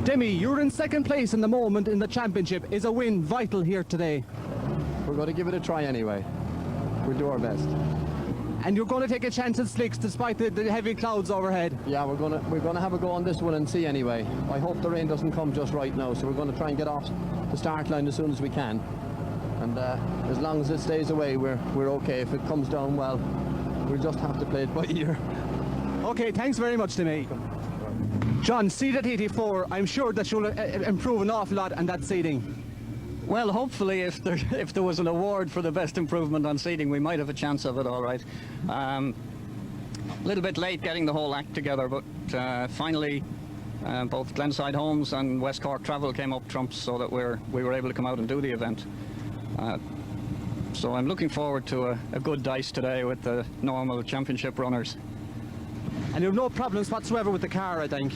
Demi, you're in second place in the moment in the championship. Is a win vital here today? We're going to give it a try anyway. We'll do our best. And you're going to take a chance at slicks despite the heavy clouds overhead? Yeah, we're going to have a go on this one and see anyway. I hope the rain doesn't come just right now, so we're going to try and get off the start line as soon as we can. And as long as it stays away, we're okay. If it comes down, well, we'll just have to play it by ear. Okay, thanks very much to me. John, seat at 84, I'm sure that you'll improve an awful lot on that seating. Well, hopefully if there was an award for the best improvement on seating, we might have a chance of it, all right. A little bit late getting the whole act together, but finally both Glenside Homes and West Cork Travel came up trumps so that we were able to come out and do the event. So I'm looking forward to a good dice today with the normal championship runners. And you have no problems whatsoever with the car, I think?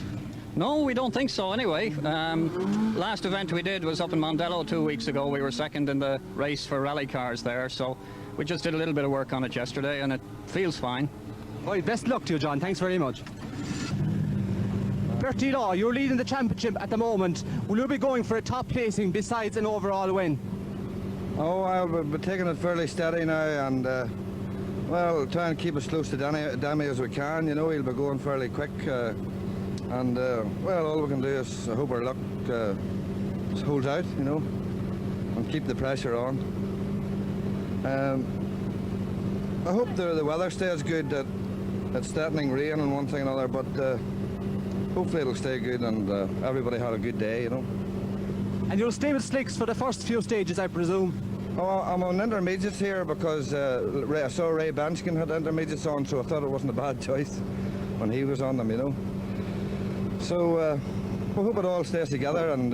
No, we don't think so anyway. Last event we did was up in Mondello 2 weeks ago. We were second in the race for rally cars there, so we just did a little bit of work on it yesterday and it feels fine. Right, best luck to you, John. Thanks very much. Bertie Law, you're leading the championship at the moment. Will you be going for a top placing besides an overall win? Oh, I'll be taking it fairly steady now and well, try and keep as close to Demi as we can. You know, he'll be going fairly quick. Well, all we can do is hope our luck holds out, you know, and keep the pressure on. I hope the weather stays good, that it's threatening rain and one thing and another, but hopefully it'll stay good and everybody had a good day, you know. And you'll stay with slicks for the first few stages, I presume? Oh, I'm on intermediates here because I saw Ray Banskin had intermediates on, so I thought it wasn't a bad choice when he was on them, you know. So we hope it all stays together and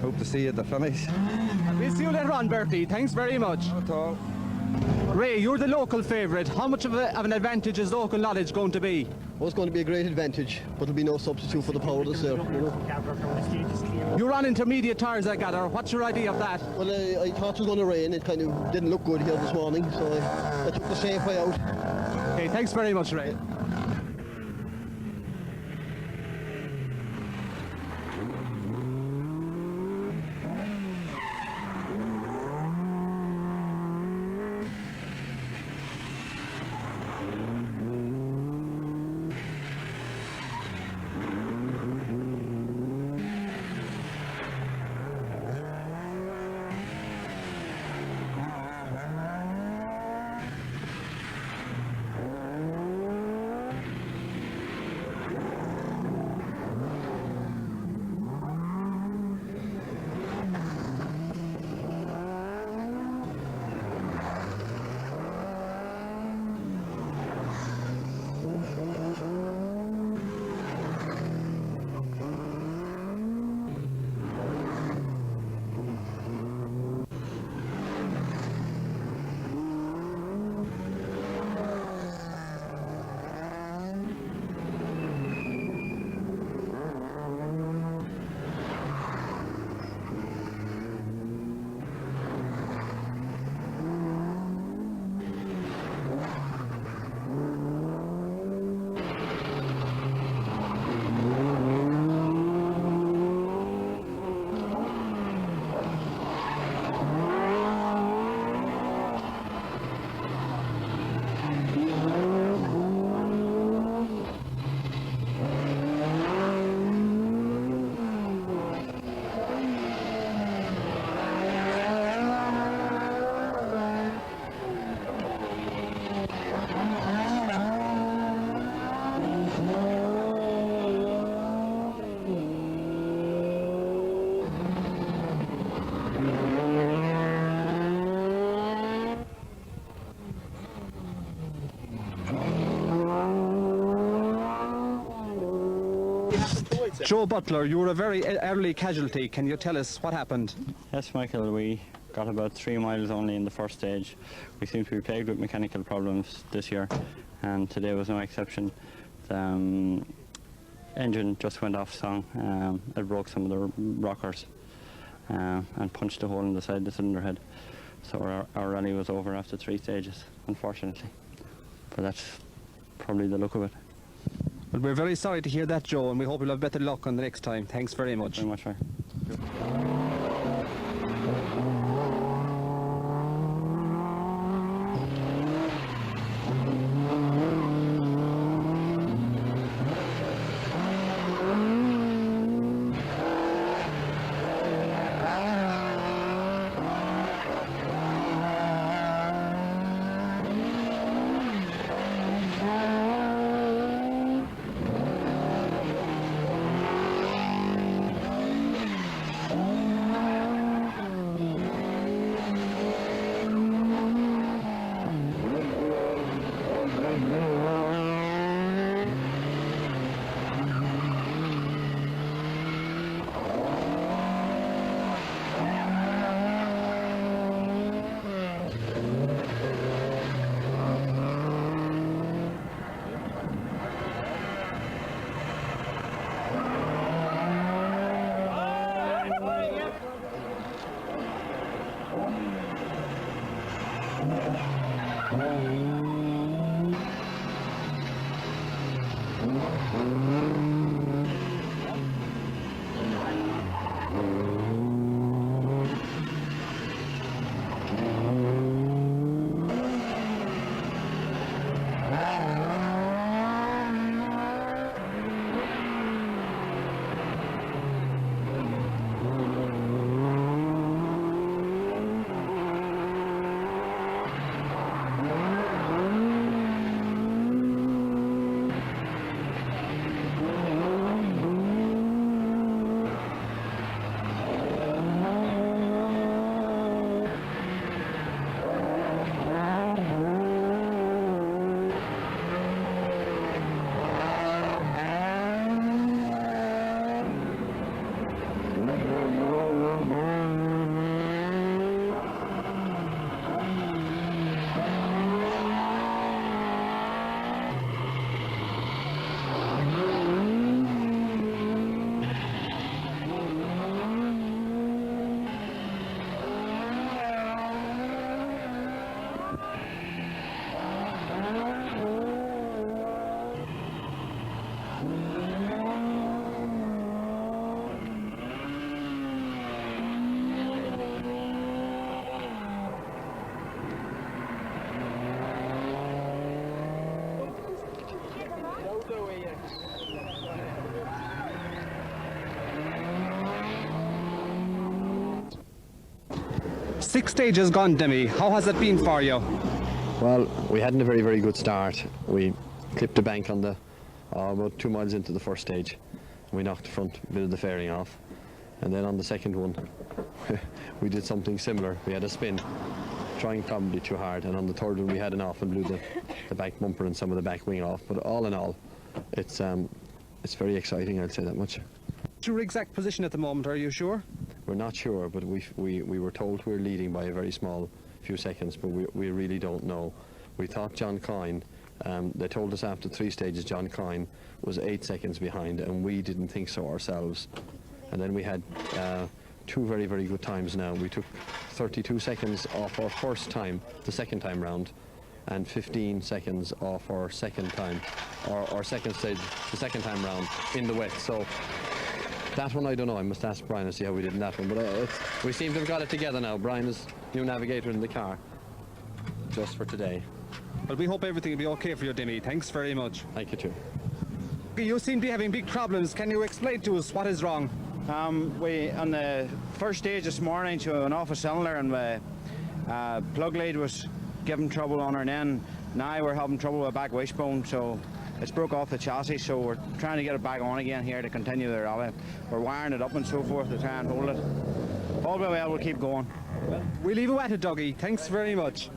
hope to see you at the finish. We'll see you later on, Bertie. Thanks very much. Not at all. Ray, you're the local favourite. How much of an advantage is local knowledge going to be? Well, it's going to be a great advantage, but there'll be no substitute for the power that's there. You know? You're on intermediate tyres, I gather. What's your idea of that? Well, I thought it was going to rain. It kind of didn't look good here this morning, so I took the safe way out. Okay, thanks very much, Ray. Joe Butler, you were a very early casualty. Can you tell us what happened? Yes, Michael, we got about 3 miles only in the first stage. We seem to be plagued with mechanical problems this year, and today was no exception. The engine just went off song. It broke some of the rockers and punched a hole in the side of the cylinder head. So our rally was over after 3 stages, unfortunately. But that's probably the look of it. Well, we're very sorry to hear that, Joe, and we hope you'll have better luck on the next time. Thanks very much. Very much, sir. Six stages gone, Demi. How has it been for you? Well, we hadn't a very, very good start. We clipped the bank on the about 2 miles into the first stage. We knocked the front bit of the fairing off. And then on the second one, we did something similar. We had a spin, trying probably too hard. And on the third one, we had an off and blew the back bumper and some of the back wing off. But all in all, it's very exciting, I'd say that much. Your exact position at the moment, are you sure? We're not sure, but we were told we were leading by a very small few seconds, but we really don't know. We thought John Coyne, they told us after 3 stages John Coyne was 8 seconds behind, and we didn't think so ourselves. And then we had 2 very, very good times now. We took 32 seconds off our first time, the second time round, and 15 seconds off our second time, our second stage, the second time round in the wet. So that one I don't know. I must ask Brian to see how we did in that one. But we seem to have got it together now. Brian is new navigator in the car, just for today. Well, we hope everything will be okay for you, Demi. Thanks very much. Thank you too. You seem to be having big problems. Can you explain to us what is wrong? We on the first stage this morning to an off a cylinder, and the plug lead was giving trouble on her, and then now we're having trouble with back wishbone, so it's broke off the chassis, so we're trying to get it back on again here to continue the rally. We're wiring it up and so forth to try and hold it. All the way well, we'll keep going. We'll leave you at it, Dougie. Thanks very much.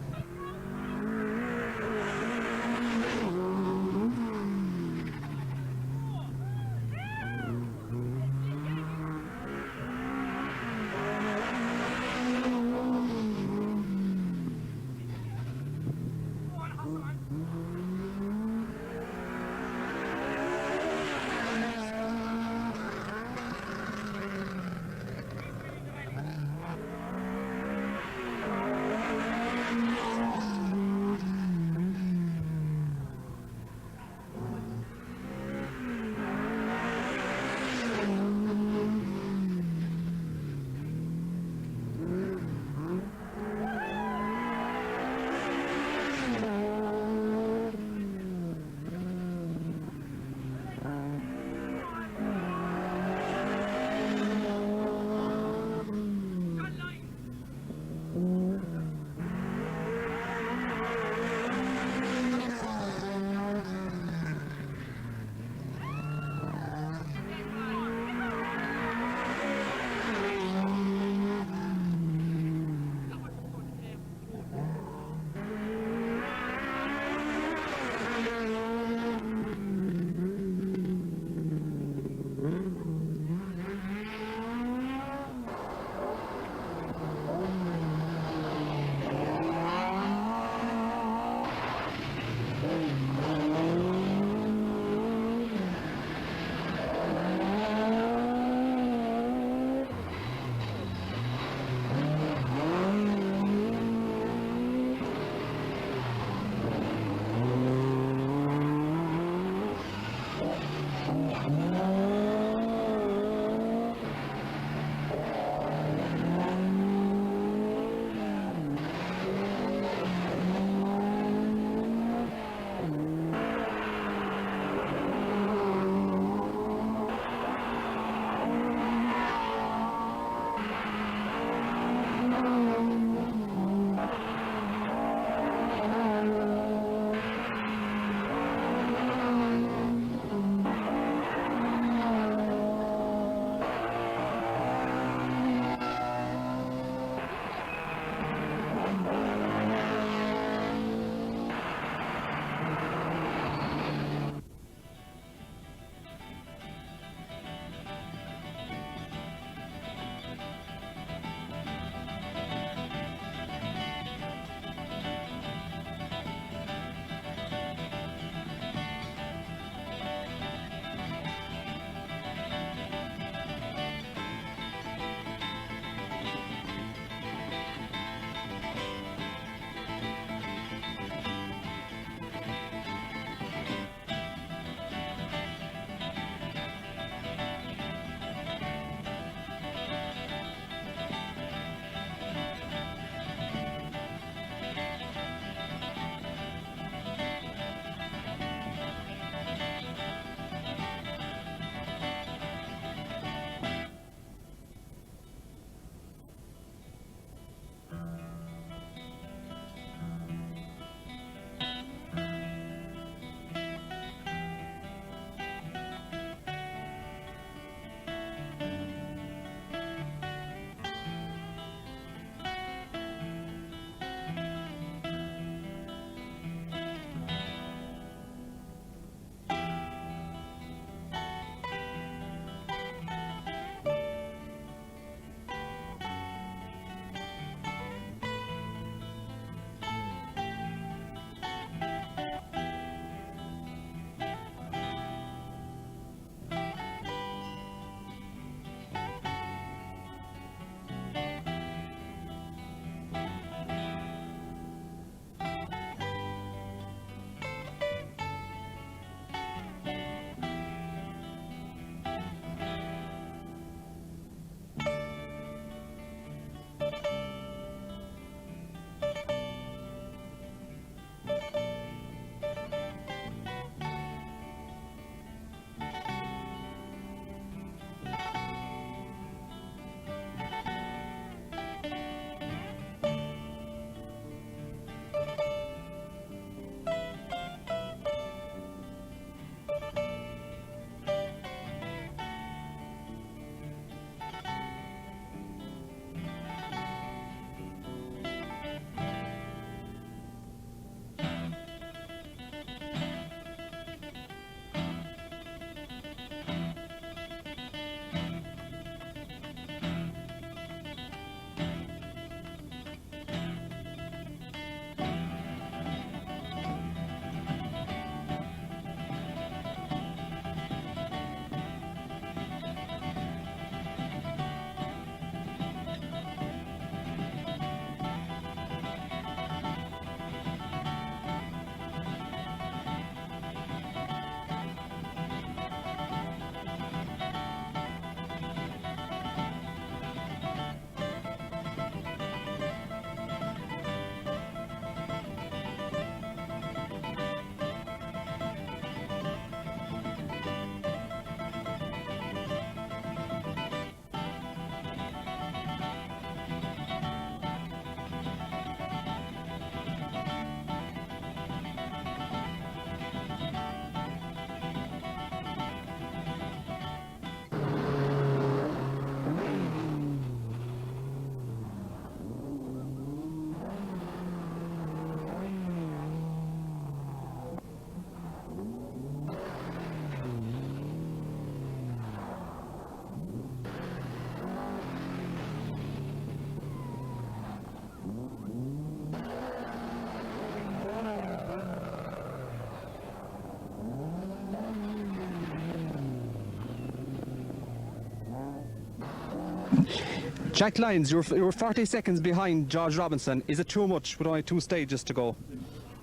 Jack Lyons, you're 40 seconds behind George Robinson. Is it too much with only 2 stages to go?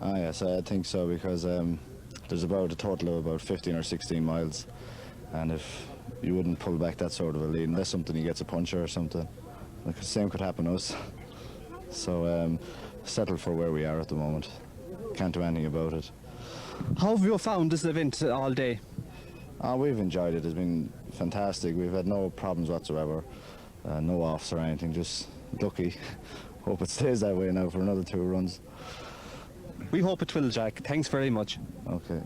Yes, I think so, because there's about a total of about 15 or 16 miles, and if you wouldn't pull back that sort of a lead, unless something he gets a puncher or something, the same could happen to us. So settle for where we are at the moment. Can't do anything about it. How have you found this event all day? We've enjoyed it. It's been fantastic. We've had no problems whatsoever, no offs or anything, just lucky. Hope it stays that way now for another 2 runs. We hope it will, Jack. Thanks very much. Okay.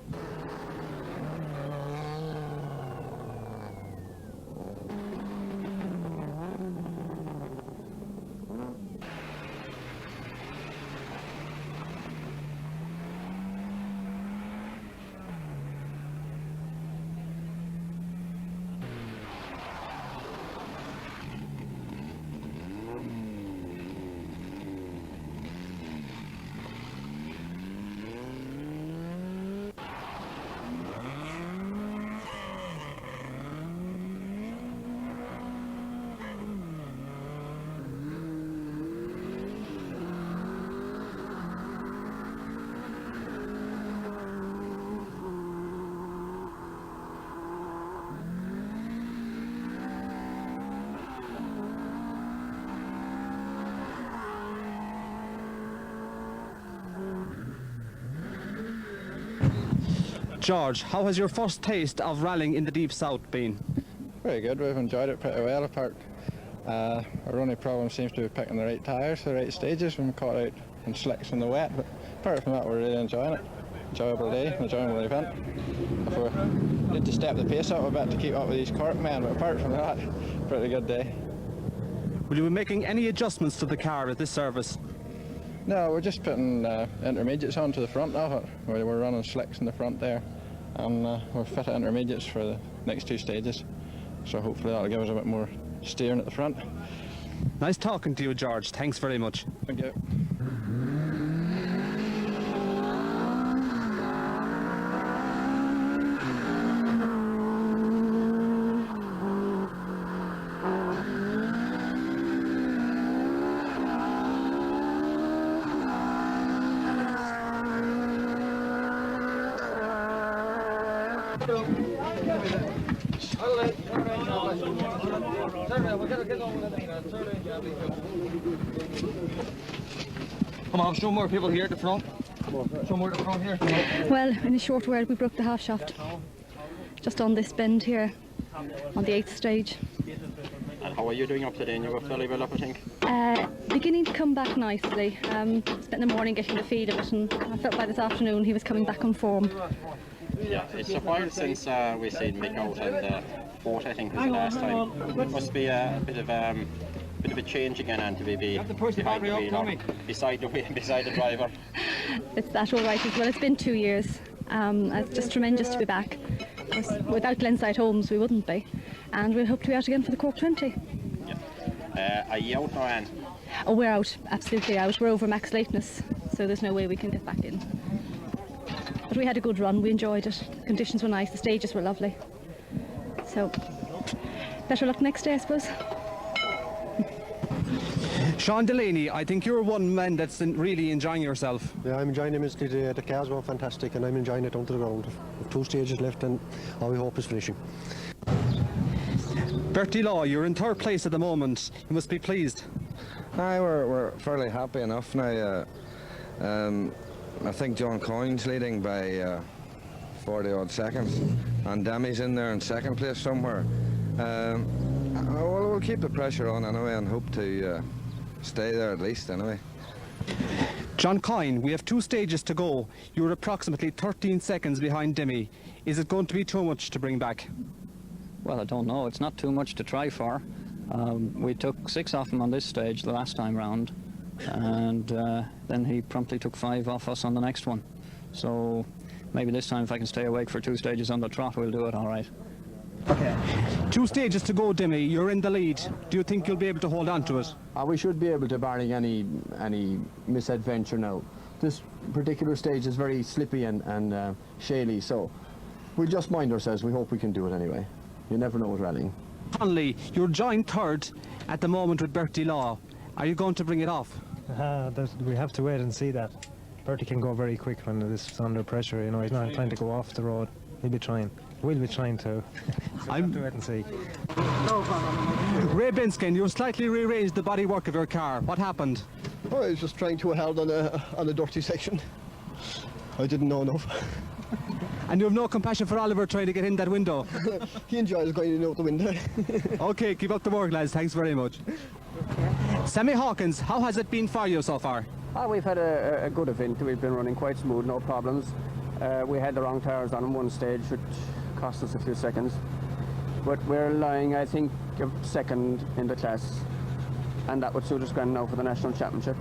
George, how has your first taste of rallying in the Deep South been? Very good, we've enjoyed it pretty well. Apart, our only problem seems to be picking the right tyres for the right stages when we caught out in slicks in the wet, but apart from that we're really enjoying it. Enjoyable day, enjoyable event. If we need to step the pace up a bit to keep up with these Cork men, but apart from that, pretty good day. Will you be making any adjustments to the car at this service? No, we're just putting intermediates onto the front of it. We're running slicks in the front there, and we're fitting intermediates for the next 2 stages. So hopefully that'll give us a bit more steering at the front. Nice talking to you, George. Thanks very much. Thank you. Come on, show more people here at the front. Show more at the front here. Well, in a short while we broke the half shaft. Just on this bend here, on the 8th stage. And how are you doing up today? And you got fairly well up, I think? Beginning to come back nicely. Spent the morning getting the feed of it, and I felt by this afternoon he was coming back on form. Yeah, it's a while since we seen Mick out and Fort, I think, was the last time. It must be a bit of a change again, and to be behind the wheel or beside the driver. It's that all right as well. It's been 2 years. It's just tremendous to be back. Without Glenside Homes we wouldn't be, and we hope to be out again for the Cork 20. Yeah. Are you out now, Anne? Oh, we're out, absolutely out. We're over max lateness, so there's no way we can get back in. But we had a good run, we enjoyed it. The conditions were nice, the stages were lovely. So, better luck next day, I suppose. Sean Delaney, I think you're one man that's really enjoying yourself. Yeah, I'm enjoying immensely. The car's going fantastic, and I'm enjoying it down to the ground. We've 2 stages left, and all we hope is finishing. Bertie Law, you're in 3rd place at the moment. You must be pleased. Aye, we're fairly happy enough now. I think John Coyne's leading by 40 odd seconds, and Demi's in there in 2nd place somewhere. We'll keep the pressure on anyway and hope to stay there at least anyway. John Coyne, we have 2 stages to go. You're approximately 13 seconds behind Demi. Is it going to be too much to bring back? Well, I don't know. It's not too much to try for. We took 6 off him on this stage the last time round, and then he promptly took 5 off us on the next one. So maybe this time, if I can stay awake for 2 stages on the trot, we'll do it all right. Okay. 2 stages to go, Demi. You're in the lead. Do you think you'll be able to hold on to it? We should be able to, barring any misadventure now. This particular stage is very slippy and shaly, so we'll just mind ourselves. We hope we can do it anyway. You never know with rallying. Connolly, you're joint third at the moment with Bertie Law. Are you going to bring it off? We have to wait and see that. Bertie can go very quick when it's under pressure, you know, he's not trying to go off the road. He'll be trying. We'll be trying to. So I'm have to wait and see. Ray Binskin, you've slightly rearranged the bodywork of your car. What happened? Oh, I was just trying too hard on a dirty section. I didn't know enough. And you have no compassion for Oliver trying to get in that window? He enjoys going in and out the window. Okay, keep up the work, lads. Thanks very much. Sammy Hawkins, how has it been for you so far? We've had a good event. We've been running quite smooth, no problems. We had the wrong tyres on one stage, which cost us a few seconds. But we're lying, I think, second in the class. And that would suit us grand now for the national championship.